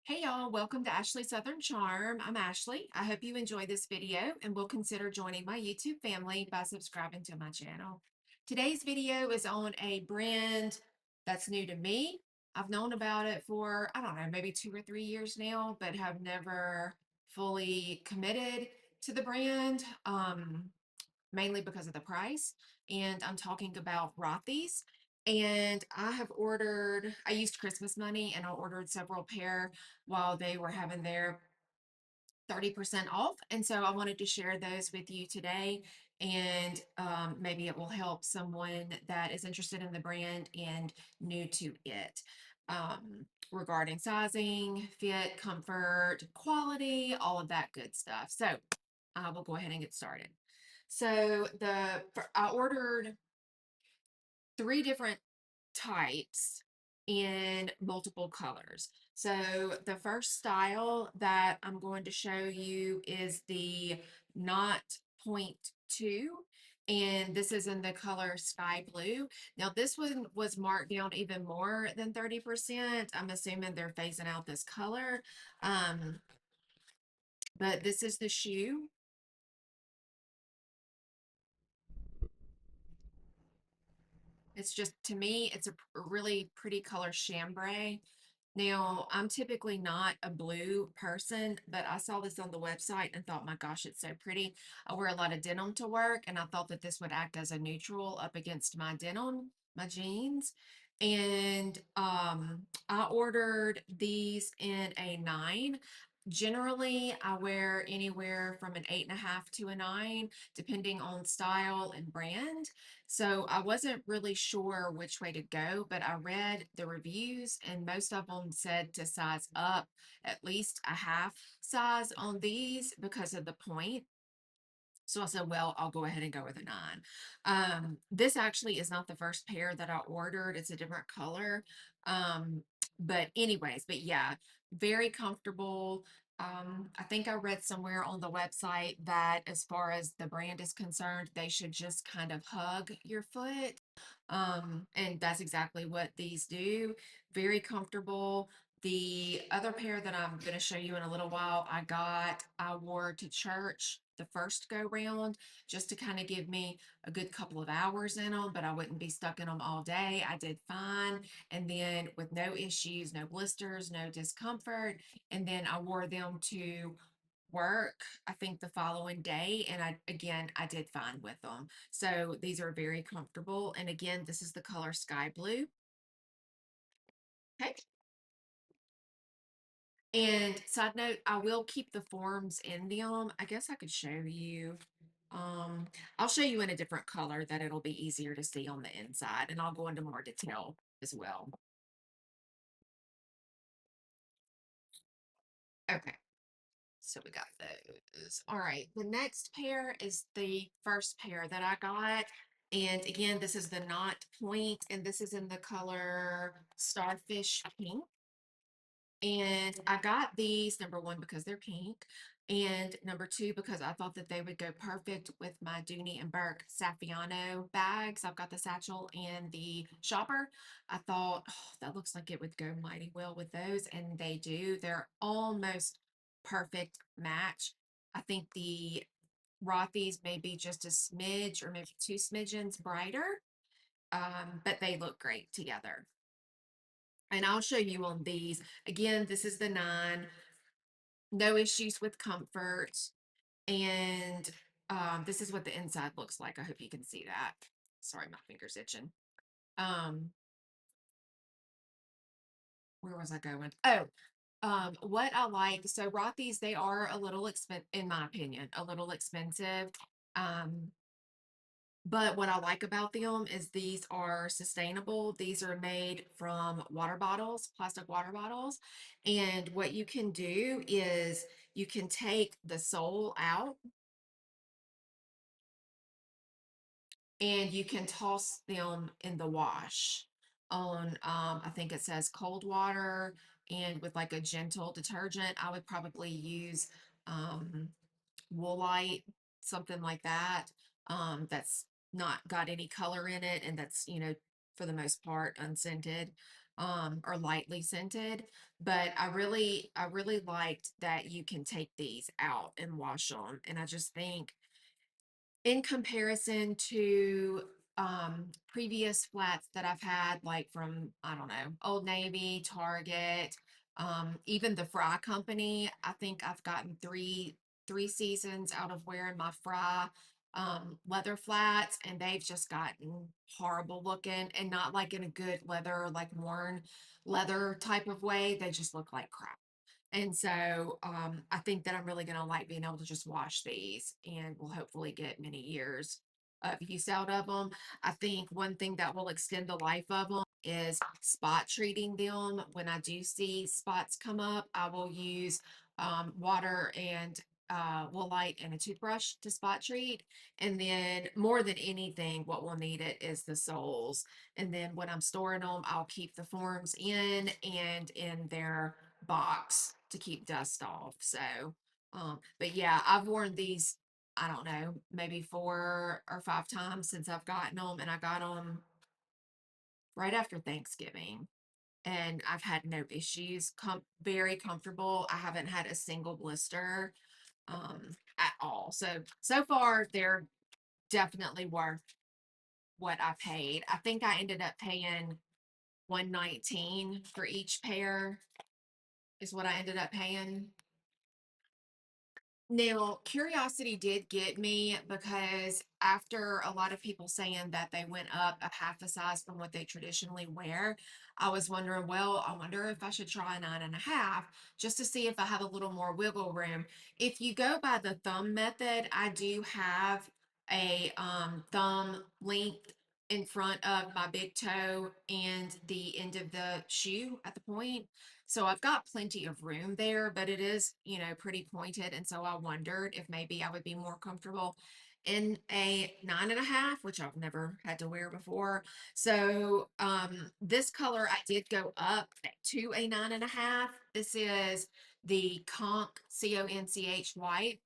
Hey y'all, welcome to Ashley Southern Charm. I'm Ashley. I hope you enjoy this video and will consider joining my YouTube family by subscribing to my channel. Today's video is on a brand that's new to me. I've known about it for, I don't know, maybe 2 or 3 years now, but have never fully committed to the brand, mainly because of the price. And I'm talking about Rothy's. And I used Christmas money and I ordered several pair while they were having their 30% off. And so I wanted to share those with you today. And maybe it will help someone that is interested in the brand and new to it, regarding sizing, fit, comfort, quality, all of that good stuff. So I will go ahead and get started. So I ordered three different types in multiple colors. So the first style that I'm going to show you is the Knot Point 2. And this is in the color sky blue. Now, this one was marked down even more than 30%. I'm assuming they're phasing out this color. Um, but this is the shoe. It's just, to me, it's a really pretty color chambray. Now, I'm typically not a blue person, but I saw this on the website and thought, my gosh, it's so pretty. I wear a lot of denim to work, and I thought that this would act as a neutral up against my denim, my jeans. And I ordered these in a 9. Generally, I wear anywhere from an 8.5 to a 9, depending on style and brand. So I wasn't really sure which way to go, but I read the reviews and most of them said to size up at least a half size on these because of the point. So I said, well, I'll go ahead and go with a 9. This actually is not the first pair that I ordered. It's a different color. But anyways, but yeah, very comfortable. I think I read somewhere on the website that as far as the brand is concerned, they should just kind of hug your foot. And that's exactly what these do. Very comfortable. The other pair that I'm going to show you in a little while, I wore to church the first go round just to kind of give me a good couple of hours in them, but I wouldn't be stuck in them all day. I did fine. And then with no issues, no blisters, no discomfort. And then I wore them to work, I think the following day. And I did fine with them. So these are very comfortable. And again, this is the color sky blue. Okay. And side note, I will keep the forms in them. I guess I could show you. I'll show you in a different color that it'll be easier to see on the inside, and I'll go into more detail as well. Okay, so we got those. All right, the next pair is the first pair that I got. And again, this is the Knot Point, and this is in the color Starfish Pink. And I got these, number one, because they're pink, and number two, because I thought that they would go perfect with my Dooney and Burke Saffiano bags. I've got the satchel and the shopper. I thought, oh, that looks like it would go mighty well with those, and they do. They're almost perfect match. I think the Rothy's may be just a smidge or maybe two smidgens brighter, but they look great together. And I'll show you on these. Again, this is the 9. No issues with comfort. And this is what the inside looks like. I hope you can see that. Sorry, my finger's itching. Um, where was I going? Oh, what I like, so Rothy's, they are a little expensive, in my opinion, a little expensive. Um, But what I like about them is these are sustainable. These are made from water bottles, plastic water bottles. And what you can do is you can take the sole out and you can toss them in the wash on, I think it says cold water and with like a gentle detergent. I would probably use um, Woolite, something like that, that's not got any color in it and that's, for the most part unscented. or lightly scented. But I really liked that you can take these out and wash them. And I just think in comparison to previous flats that I've had, like from, I don't know, Old Navy, Target, even the Fry Company, I think I've gotten three seasons out of wearing my Fry leather flats, and they've just gotten horrible looking, and not like in a good leather, like worn leather type of way. They just look like crap. And so I think that I'm really going to like being able to just wash these, and we'll hopefully get many years of use out of them. I think one thing that will extend the life of them is spot treating them. When I do see spots come up, I will use water and woolite and a toothbrush to spot treat. And then more than anything, what will need it is the soles. And then when I'm storing them, I'll keep the forms in and in their box to keep dust off. So, but yeah, I've worn these, I don't know, maybe 4 or 5 times since I've gotten them, and I got them right after Thanksgiving. And I've had no issues. Very comfortable. I haven't had a single blister at all. So so far they're definitely worth what I paid. I think I ended up paying 119 for each pair is what I ended up paying. Now, curiosity did get me because after a lot of people saying that they went up a half a size from what they traditionally wear, I was wondering, well, I wonder if I should try a 9.5 just to see if I have a little more wiggle room. If you go by the thumb method, I do have a thumb length in front of my big toe and the end of the shoe at the point. So I've got plenty of room there, but it is, pretty pointed. And so I wondered if maybe I would be more comfortable in a 9.5, which I've never had to wear before. So this color I did go up to a 9.5. This is the Conch white.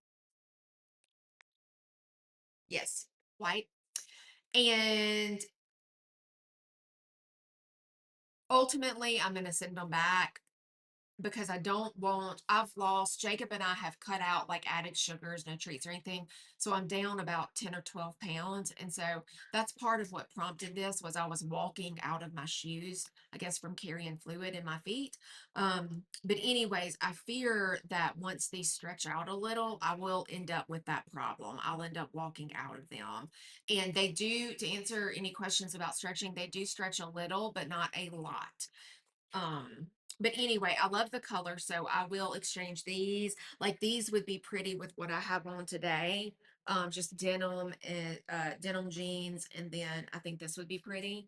Yes, white. And ultimately I'm gonna send them back because I don't want, I've lost, Jacob and I have cut out like added sugars, no treats or anything. So I'm down about 10 or 12 pounds. And so that's part of what prompted this was I was walking out of my shoes, I guess from carrying fluid in my feet. But anyways, I fear that once these stretch out a little, I will end up with that problem. I'll end up walking out of them. And they do, to answer any questions about stretching, they do stretch a little, but not a lot. Um, but anyway, I love the color, so I will exchange these. Like these would be pretty with what I have on today. Just denim and denim jeans, and then I think this would be pretty.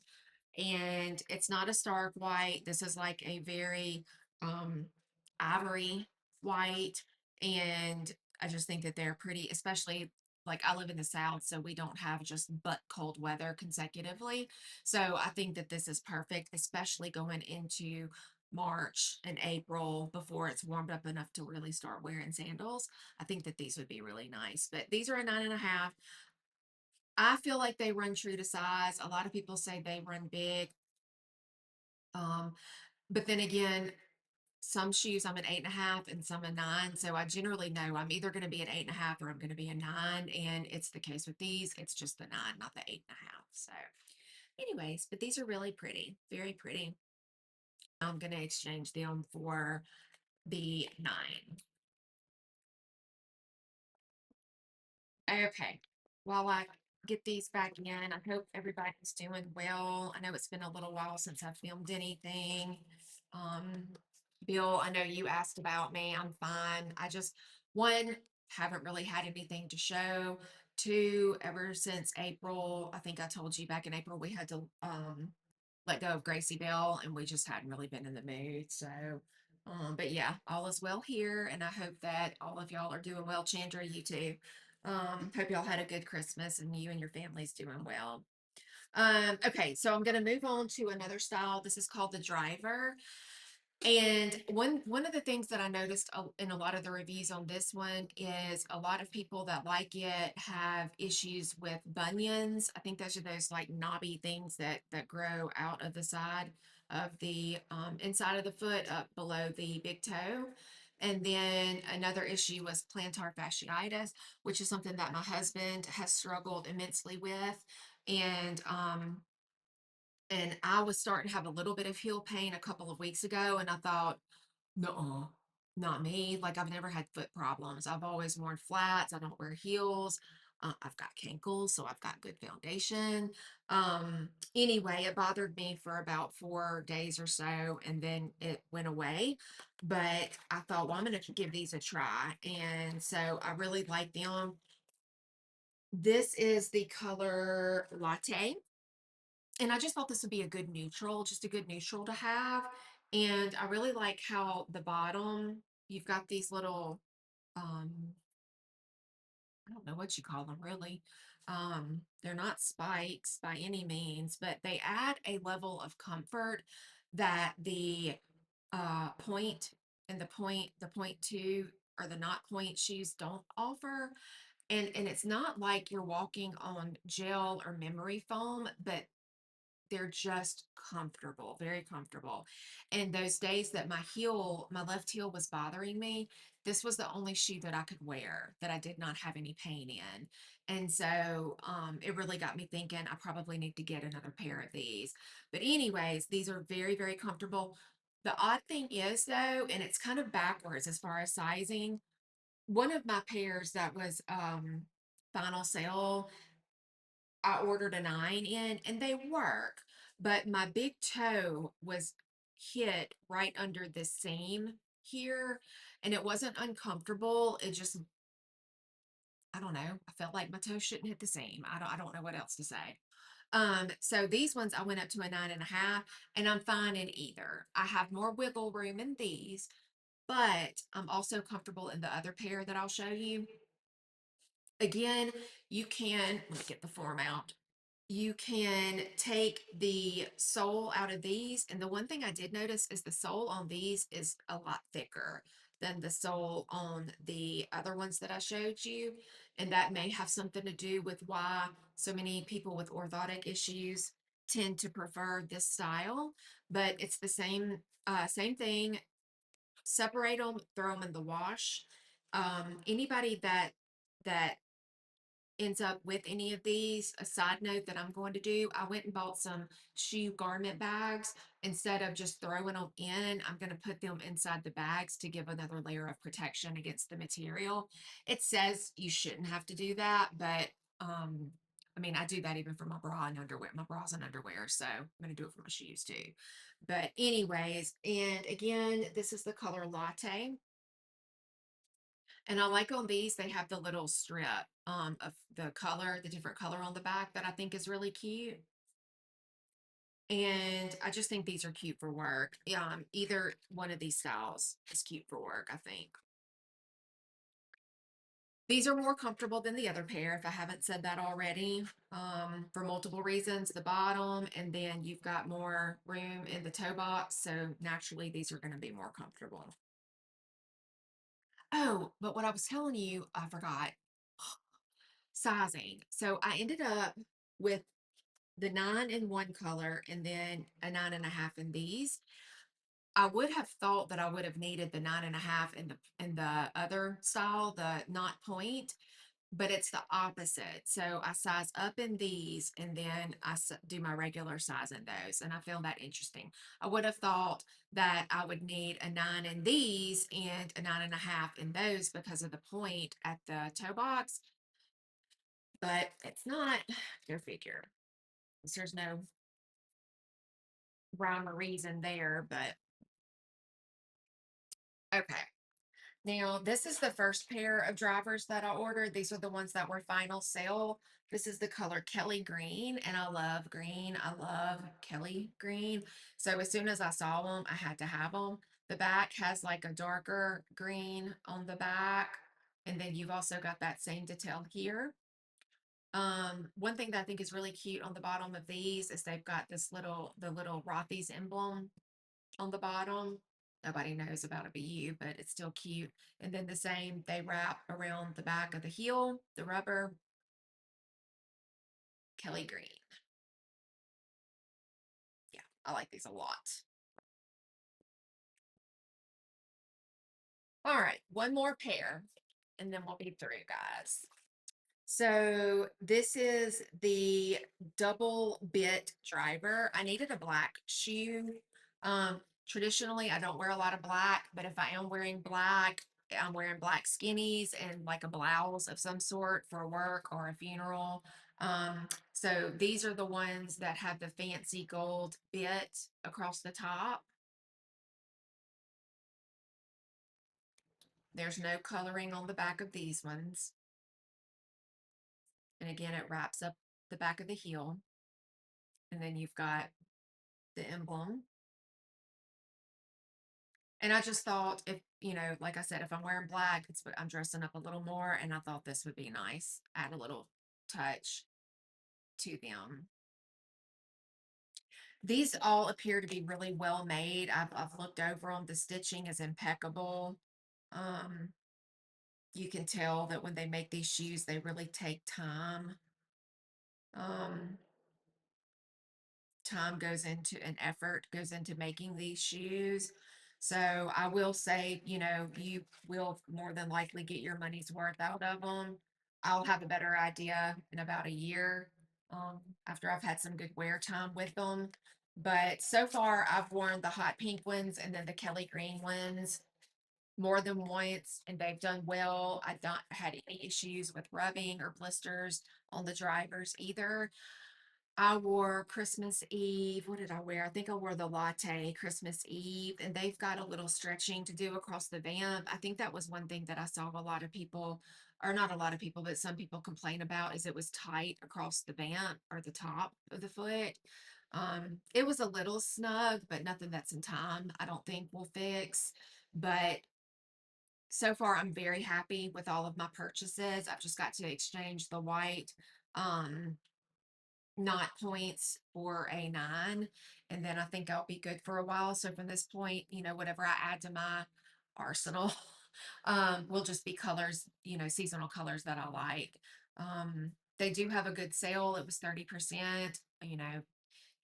And it's not a stark white. This is like a very um ivory white, and I just think that they're pretty, especially like I live in the South, so we don't have just but cold weather consecutively. So I think that this is perfect, especially going into March and April before it's warmed up enough to really start wearing sandals. I think that these would be really nice. But these are a 9.5. I feel like they run true to size. A lot of people say they run big. Um, but then again, some shoes I'm an 8.5 and some a 9. So I generally know I'm either going to be an 8.5 or I'm going to be a 9. And it's the case with these. It's just the 9, not the 8.5. So, anyways, but these are really pretty, very pretty. I'm going to exchange them for the 9. Okay. While I get these back in, I hope everybody's doing well. I know it's been a little while since I filmed anything. Um, Bill, I know you asked about me. I'm fine. I just, one, haven't really had anything to show. Two, ever since April, I think I told you back in April we had to let go of Gracie Bell, and we just hadn't really been in the mood. So, but yeah, all is well here, and I hope that all of y'all are doing well. Chandra, you too. Hope y'all had a good Christmas and you and your family's doing well. Okay, so I'm gonna move on to another style. This is called the driver. And one of the things that I noticed in a lot of the reviews on this one is a lot of people that like it have issues with bunions. I think those are those like knobby things that grow out of the side of the inside of the foot up below the big toe. And then another issue was plantar fasciitis, which is something that my husband has struggled immensely with. And and I was starting to have a little bit of heel pain a couple of weeks ago, and I thought, no, not me. Like, I've never had foot problems. I've always worn flats. I don't wear heels. I've got cankles, so I've got good foundation. Anyway, it bothered me for about 4 days or so, and then it went away. But I thought, well, I'm going to give these a try. And so I really like them. This is the color latte. And I just thought this would be a good neutral, just a good neutral to have. And I really like how the bottom, you've got these little, um, I don't know what you call them really. They're not spikes by any means, but they add a level of comfort that the point and the point two or the not point shoes don't offer. And it's not like you're walking on gel or memory foam, but they're just comfortable, very comfortable. And those days that my left heel was bothering me, this was the only shoe that I could wear that I did not have any pain in. And so it really got me thinking I probably need to get another pair of these. But anyways, these are very, very comfortable. The odd thing is though, and it's kind of backwards as far as sizing, one of my pairs that was final sale, I ordered a 9 in and they work, but my big toe was hit right under the seam here and it wasn't uncomfortable. It just, I don't know. I felt like my toe shouldn't hit the seam. I don't know what else to say. So these ones I went up to a 9.5 and I'm fine in either. I have more wiggle room in these, but I'm also comfortable in the other pair that I'll show you. Again, you can, let me get the form out. You can take the sole out of these. And the one thing I did notice is the sole on these is a lot thicker than the sole on the other ones that I showed you. And that may have something to do with why so many people with orthotic issues tend to prefer this style. But it's the same thing. Separate them, throw them in the wash. Anybody that ends up with any of these, a side note that I'm going to do, I went and bought some shoe garment bags. Instead of just throwing them in, I'm going to put them inside the bags to give another layer of protection against the material. It says you shouldn't have to do that, but I mean, I do that even for my bra and underwear, my bras and underwear. So I'm going to do it for my shoes too. But anyways, and again, this is the color latte. And I like on these, they have the little strip of the color, the different color on the back that I think is really cute. And I just think these are cute for work. Either one of these styles is cute for work, I think. These are more comfortable than the other pair, if I haven't said that already, for multiple reasons. The bottom, and then you've got more room in the toe box, so naturally these are going to be more comfortable. Oh, but what I was telling you, I forgot. Sizing. So I ended up with the 9 in one color and then a 9.5 in these. I would have thought that I would have needed the 9.5 in the other style, the not point, but it's the opposite. So I size up in these and then do my regular size in those. And I found that interesting. I would have thought that I would need a 9 in these and a 9.5 in those because of the point at the toe box, but it's not. Go figure. There's no rhyme or reason there, but okay. Now, this is the first pair of drivers that I ordered. These are the ones that were final sale. This is the color Kelly Green, and I love green. I love Kelly Green. So as soon as I saw them, I had to have them. The back has like a darker green on the back, and then you've also got that same detail here. One thing that I think is really cute on the bottom of these is they've got the little Rothy's emblem on the bottom. Nobody knows about it but you, but it's still cute. And then the same, they wrap around the back of the heel, the rubber, Kelly green. Yeah. I like these a lot. All right, one more pair and then we'll be through, guys. So this is the double bit driver. I needed a black shoe. Traditionally, I don't wear a lot of black, but if I am wearing black, I'm wearing black skinnies and like a blouse of some sort for work or a funeral. So these are the ones that have the fancy gold bit across the top. There's no coloring on the back of these ones. And again, it wraps up the back of the heel. And then you've got the emblem. And I just thought if, like I said, if I'm wearing black, I'm dressing up a little more, and I thought this would be nice. Add a little touch to them. These all appear to be really well made. I've looked over them. The stitching is impeccable. Um, you can tell that when they make these shoes, they really take time. Um, Time goes into an effort goes into making these shoes. So I will say, you will more than likely get your money's worth out of them. I'll have a better idea in about a year, after I've had some good wear time with them. But so far, I've worn the hot pink ones and then the Kelly green ones more than once, and they've done well. I've not had any issues with rubbing or blisters on the drivers either. I wore Christmas Eve. What did I wear? I think I wore the latte Christmas Eve, and they've got a little stretching to do across the vamp. I think that was one thing that I saw a lot of people, or not a lot of people, but some people complain about is it was tight across the vamp or the top of the foot. It was a little snug, but nothing that's in time, I don't think will fix. But so far, I'm very happy with all of my purchases. I've just got to exchange the white. Um, Not points for a 9, and then I think I'll be good for a while. So from this point, whatever I add to my arsenal, will just be colors, seasonal colors that I like. They do have a good sale. It was 30%,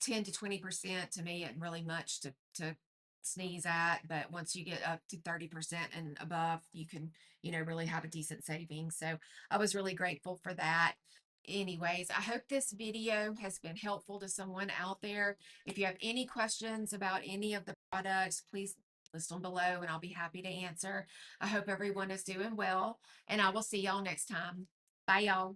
10 to 20% to me isn't really much to sneeze at, but once you get up to 30% and above, you can, really have a decent savings. So I was really grateful for that. Anyways, I hope this video has been helpful to someone out there. If you have any questions about any of the products, please list them below and I'll be happy to answer. I hope everyone is doing well, and I will see y'all next time. Bye, y'all.